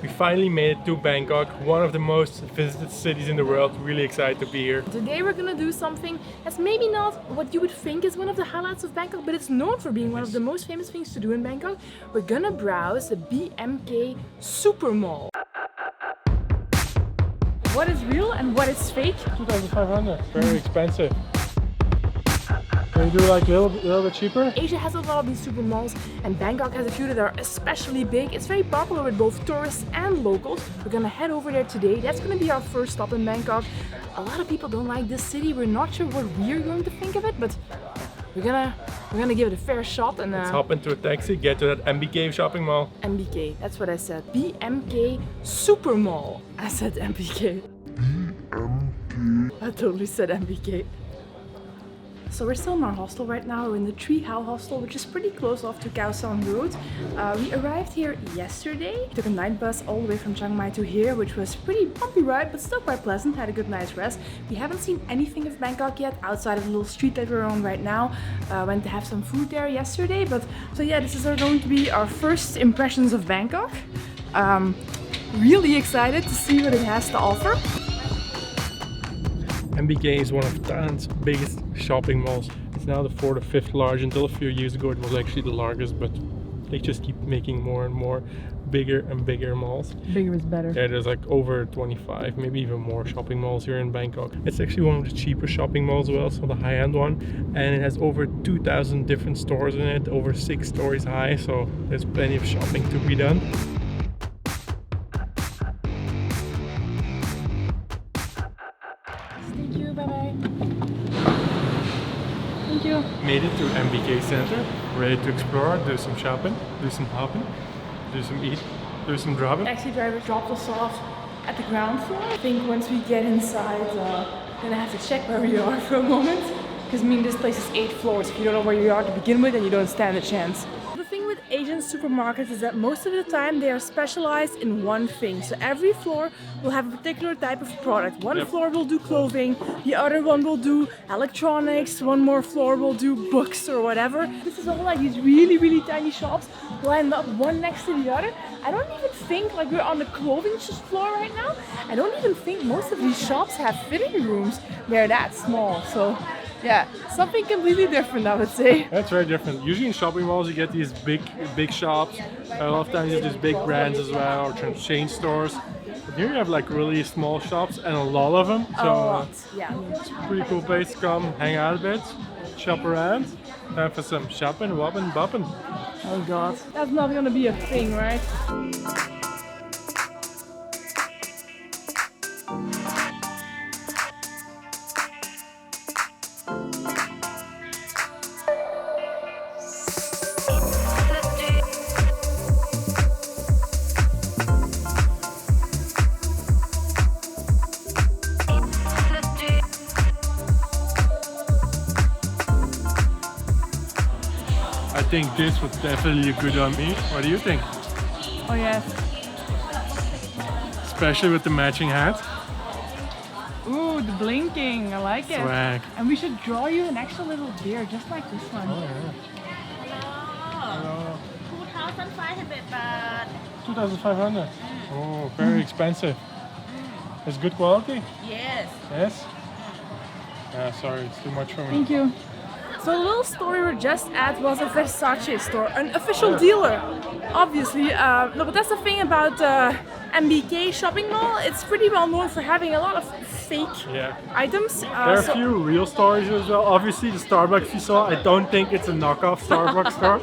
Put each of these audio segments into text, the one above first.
We finally made it to Bangkok, one of the most visited cities in the world. Really excited to be here. Today we're gonna do something that's maybe not what you would think is one of the highlights of Bangkok, but it's known for being one of the most famous things to do in Bangkok. We're gonna browse the BMK Supermall. What is real and what is fake? 2,500, very expensive. Can you do like a little bit cheaper? Asia has a lot of these super malls and Bangkok has a few that are especially big. It's very popular with both tourists and locals. We're gonna head over there today. That's gonna be our first stop in Bangkok. A lot of people don't like this city. We're not sure what we're going to think of it, but we're gonna give it a fair shot and Let's hop into a taxi, get to that MBK shopping mall. MBK, that's what I said. BMK Supermall. I said MBK. I totally said MBK. So we're still in our hostel right now. We're in the Tree House hostel, which is pretty close off to Khao San Road. We arrived here yesterday. Took a night bus all the way from Chiang Mai to here, which was pretty bumpy ride, but still quite pleasant. Had a good night's rest. We haven't seen anything of Bangkok yet outside of the little street that we're on right now. Went to have some food there yesterday, but so yeah, this is going to be our first impressions of Bangkok. Really excited to see what it has to offer. MBK is one of Thailand's biggest shopping malls. It's now the 4th or 5th largest. Until a few years ago it was actually the largest, but they just keep making more and more bigger and bigger malls. Bigger is better. Yeah, there's like over 25, maybe even more shopping malls here in Bangkok. It's actually one of the cheaper shopping malls as well, so the high-end one. And it has over 2,000 different stores in it, over 6 stories high, so there's plenty of shopping to be done. Made it to MBK Center, ready to explore, do some shopping, do some hopping, do some eat, do some driving. Taxi driver dropped us off at the ground floor. I think once we get inside, we're gonna have to check where we are for a moment. Because I mean, this place is 8 floors. If you don't know where you are to begin with, then you don't stand a chance. The thing with Asian supermarkets is that most of the time they are specialized in one thing. So every floor will have a particular type of product. One floor will do clothing, the other one will do electronics, one more floor will do books or whatever. This is all like these really, really tiny shops lined up one next to the other. I don't even think like we're on the clothing floor right now. I don't even think most of these shops have fitting rooms. They're that small. So yeah, something completely different, I would say. That's very different. Usually in shopping malls you get these big shops. A lot of times you have these big brands as well, or chain stores. But here you have like really small shops and a lot of them. So yeah. it's a pretty cool place to come, hang out a bit, shop around. Time for some shopping, wobbin', boppin'. Oh god, that's not gonna be a thing, right? I think this would definitely look good on me. What do you think? Oh yes. Especially with the matching hat. Ooh, the blinking, I like it. Swag. And we should draw you an extra little beer, just like this one. Oh yeah. Hello. 2,500 baht. 2,500. Oh, very expensive. It's good quality? Yes. Yes? Sorry, it's too much for me. Thank you. So the little store we were just at was a Versace store, an official dealer, obviously. No, but that's the thing about MBK shopping mall. It's pretty well known for having a lot of fake items. There are a few real stores as well. Obviously the Starbucks you saw, I don't think it's a knockoff Starbucks store.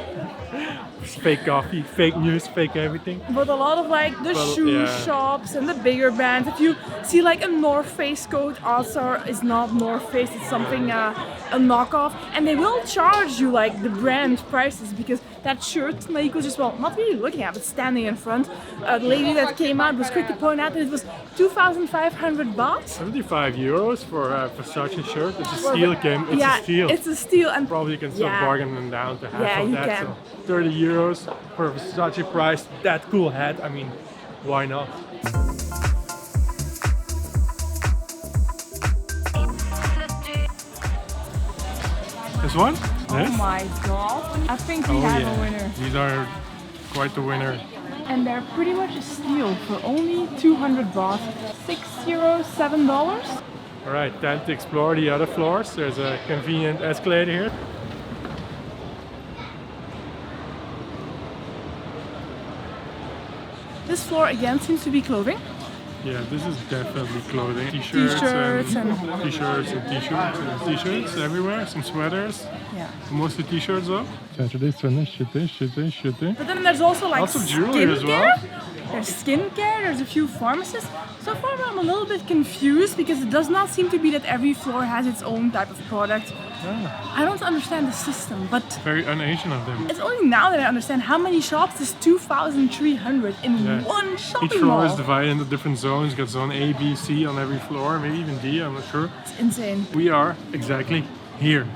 It's fake coffee, fake news, fake everything. But a lot of like the shoe shops and the bigger brands. If you see like a North Face coat, odds are it's not North Face, it's something a knockoff. And they will charge you like the brand prices because that shirt Naick was just, well, not really looking at, but standing in front. The lady that came out was quick to point out that it was 2,500 baht. 75 euros for a Versace shirt. It's a steal, Kim. It's a steal. It's a steal. And probably you can still bargain them down to half of that. Can. So 30 euros for a Versace price. That cool hat. I mean, why not? This one? Oh my god. I think we have a winner. These are quite the winner. and they're pretty much a steal for only 200 baht. 6 euros, $7. Alright, time to explore the other floors. There's a convenient escalator here. This floor again seems to be clothing. Yeah, this is definitely clothing. T-shirts and t-shirts and t-shirts and t-shirts everywhere. Some sweaters. Yeah. Mostly t-shirts though. But then there's also like lots of jewelry as well. There's skincare, there's a few pharmacies. So far I'm a little bit confused because it does not seem to be that every floor has its own type of product. Yeah. I don't understand the system, but Very un-Asian of them. it's only now that I understand how many shops. There's 2,300 in one shopping Each floor mall. is divided into different zones. Got zone A, B, C on every floor, maybe even D, I'm not sure. It's insane. We are exactly here.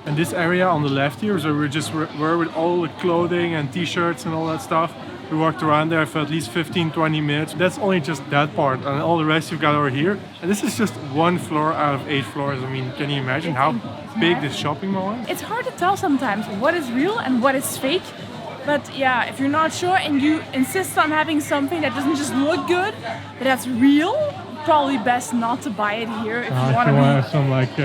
And this area on the left here, so we just were with all the clothing and t-shirts and all that stuff. We walked around there for at least 15-20 minutes. That's only just that part, and all the rest you've got over here. And this is just one floor out of 8 floors. I mean, can you imagine how big this shopping mall is? It's hard to tell sometimes what is real and what is fake. But yeah, if you're not sure and you insist on having something that doesn't just look good, but that's real, probably best not to buy it here if you want to be. Some like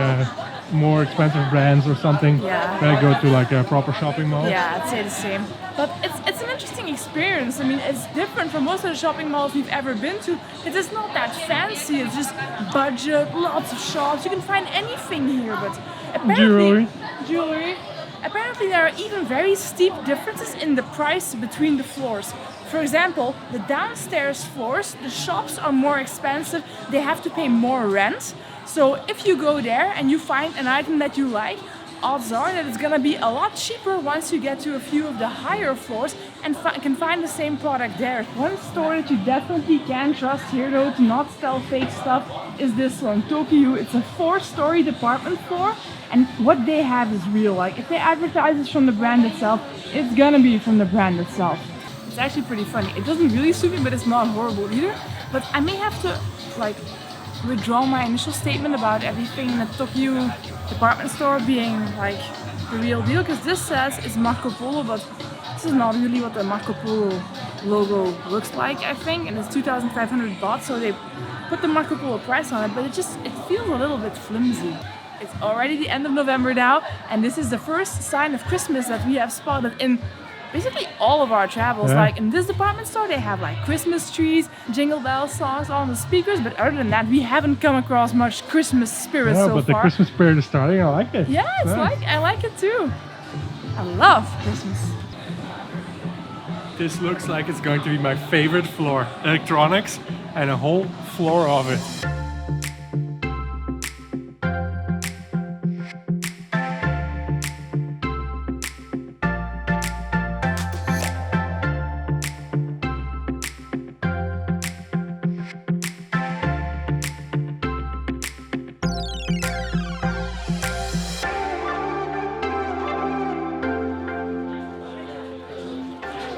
more expensive brands or something. Yeah. Better go to like a proper shopping mall. Yeah, I'd say the same. But it's an interesting experience. I mean, it's different from most of the shopping malls we've ever been to. It is not that fancy. It's just budget, lots of shops. You can find anything here, but apparently jewelry. Apparently, there are even very steep differences in the price between the floors. For example, the downstairs floors, the shops are more expensive. They have to pay more rent. So if you go there and you find an item that you like, odds are that it's gonna be a lot cheaper once you get to a few of the higher floors and can find the same product there. One store that you definitely can trust here though to not sell fake stuff is this one, Tokyo. It's a 4-story department store and what they have is real. Like if they advertise it's from the brand itself, it's gonna be from the brand itself. It's actually pretty funny. It doesn't really suit me, but it's not horrible either. But I may have to like withdraw my initial statement about everything in the Tokyo department store being like the real deal, because this says it's Marco Polo, but this is not really what the Marco Polo logo looks like, I think, and it's 2,500 baht, so they put the Marco Polo price on it, but it feels a little bit flimsy. It's already the end of November now, and this is the first sign of Christmas that we have spotted in basically all of our travels. Yeah. Like in this department store they have like Christmas trees, jingle bell songs on the speakers, but other than that we haven't come across much Christmas spirit so but far. the Christmas spirit is starting, I like it. Yeah, it's I like it too. I love Christmas. This looks like it's going to be my favorite floor. Electronics and a whole floor of it.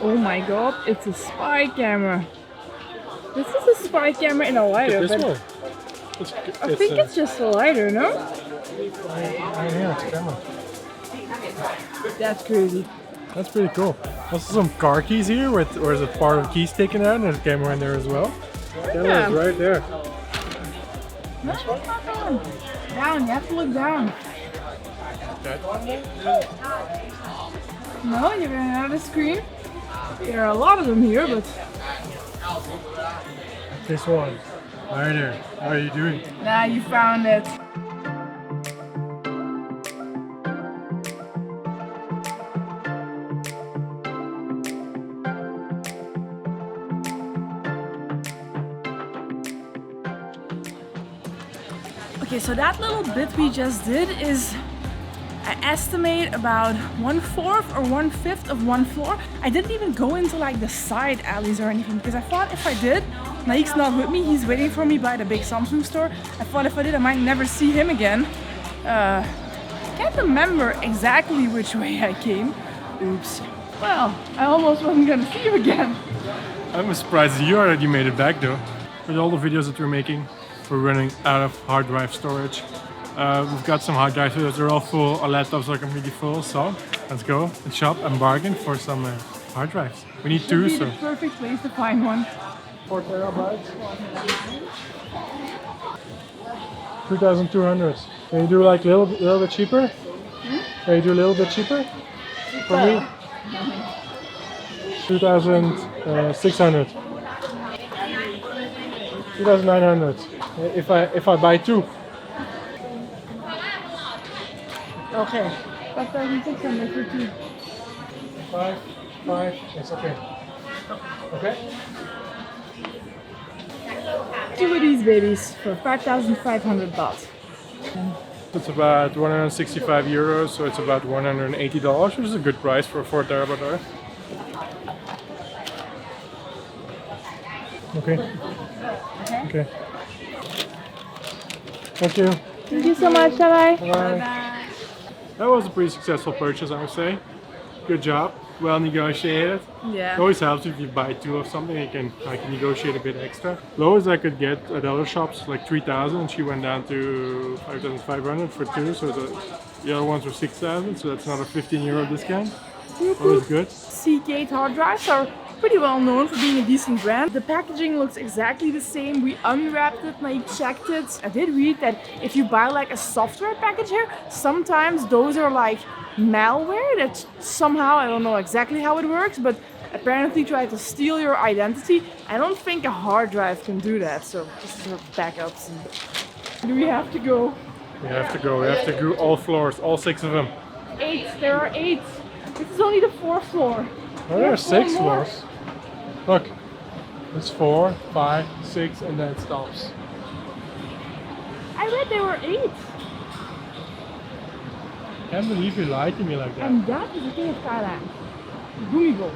Oh my god, it's a spy camera. This is a spy camera in a lighter, This but one. I think it's just a lighter, no? Yeah, it's a camera. That's crazy. That's pretty cool. Also some car keys here, or is it part of keys taken out? And there's a camera in there as well. Camera's right there. No, it's not down. Down, you have to look down. That one there? No, you're gonna have a screen. There are a lot of them here, but This one. Right there. How are you doing? nah, you found it. Okay, so that little bit we just did is, I estimate, about 1/4 or 1/5 of one floor. I didn't even go into like the side alleys or anything because I thought if I did, Naick's not with me, he's waiting for me by the big Samsung store. I thought if I did I might never see him again. Can't remember exactly which way I came. Oops. Well, I almost wasn't gonna see you again. I'm surprised you already made it back though. With all the videos that we're making, we're running out of hard drive storage. We've got some hard drives, they're all full, our laptops are completely full, so let's go and shop and bargain for some hard drives. We need two, Should be so. the perfect place to find one. 4 terabytes. 2,200. Can you do like a little bit cheaper? Can you do a little bit cheaper for me? 2,600. 2,900. If I buy two. Okay. 5,600 for two. 5, it's okay. Okay? Two of these babies for 5,500 baht. It's about 165 euros, so it's about $180, which is a good price for a 4 terabyte drive. Okay. Okay. Thank you. Thank you so much. Bye bye. Bye. That was a pretty successful purchase, I would say. Good job. Well negotiated. It Yeah. always helps if you buy two of something, I can negotiate a bit extra. Lowest I could get at other shops like 3,000, and she went down to 5,500 for two, so the other ones were 6,000, so that's another 15 euro discount. Always good. Seagate hard drives are pretty well known for being a decent brand. The packaging looks exactly the same. We unwrapped it, Naick checked it. I did read that if you buy like a software package here, sometimes those are like malware that somehow, I don't know exactly how it works, but apparently try to steal your identity. I don't think a hard drive can do that, so this is our backups. Do we have to go? We have to go. We have to go all floors, all 6 of them. 8, there are 8. This is only the 4th floor. Oh, there are 6 floors. Look, it's 4, 5, 6, and then it stops. I read there were 8. Can't believe you lied to me like that. And that is the king of Thailand. Bhumibol.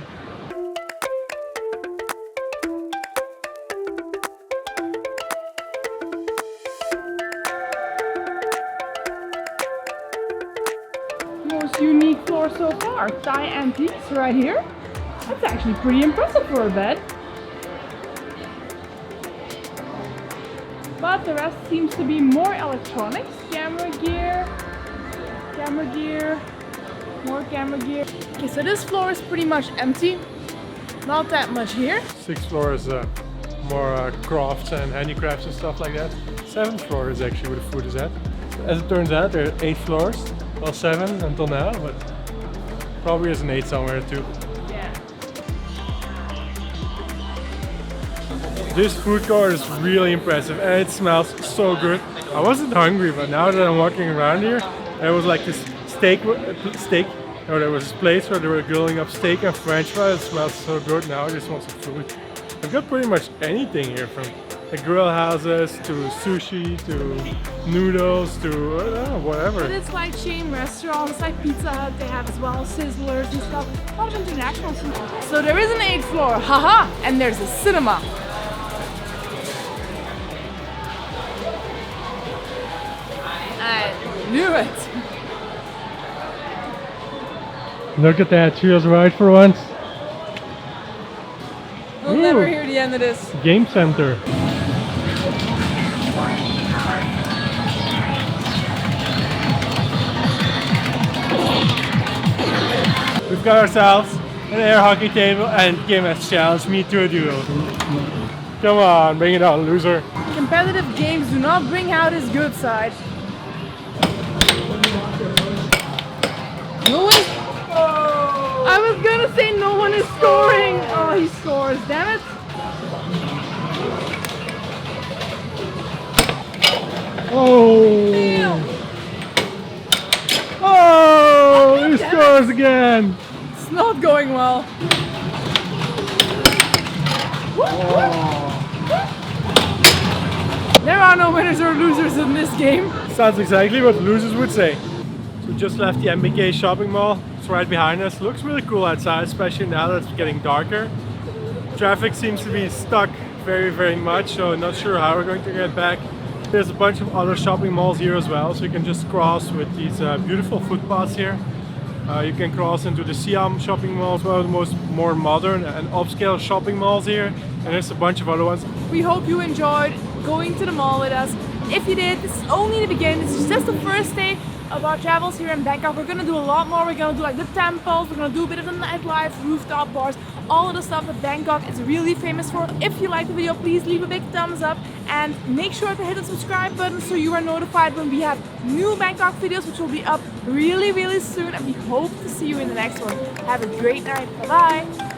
Most unique floor so far. Thai antiques right here. That's actually pretty impressive for a bed. But the rest seems to be more electronics. Camera gear, more camera gear. Okay, so this floor is pretty much empty. Not that much here. 6th floor is more crafts and handicrafts and stuff like that. 7th floor is actually where the food is at. As it turns out, there are 8 floors. Well, 7 until now, but probably is an 8 somewhere too. Yeah. This food court is really impressive and it smells so good. I wasn't hungry, but now that I'm walking around here, there was like this steak, or there was this place where they were grilling up steak and french fries. It smells so good. Now I just want some food. I've got pretty much anything here, from the grill houses to sushi to noodles to whatever. But it's like chain restaurants, like Pizza Hut, they have as well sizzlers and stuff. A lot of international stuff. So there is an 8th floor, haha, and there's a cinema. I knew it. Look at that, she was right for once. We'll never hear the end of this. Game center. We've got ourselves an air hockey table and Kim has challenged me to a duel. Come on, bring it on, loser. Competitive games do not bring out his good side. No one. I was gonna say no one is scoring. Oh, he scores. Damn it. Oh! Damn. Oh! He scores again! It's not going well. There are no winners or losers in this game. Sounds exactly what losers would say. So just left the MBK shopping mall. It's right behind us. Looks really cool outside, especially now that it's getting darker. Traffic seems to be stuck very much, so not sure how we're going to get back. There's a bunch of other shopping malls here as well, so you can just cross with these beautiful footpaths here. You can cross into the Siam shopping mall, one of the more modern and upscale shopping malls here, and there's a bunch of other ones. We hope you enjoyed going to the mall with us. If you did, this is only the beginning. This is just the first day. of our travels here in Bangkok. We're gonna do a lot more. We're gonna do like the temples, we're gonna do a bit of the nightlife, rooftop bars, all of the stuff that Bangkok is really famous for. If you like the video, please leave a big thumbs up and make sure to hit the subscribe button so you are notified when we have new Bangkok videos, which will be up really soon, and we hope to see you in the next one. Have a great night. Bye bye.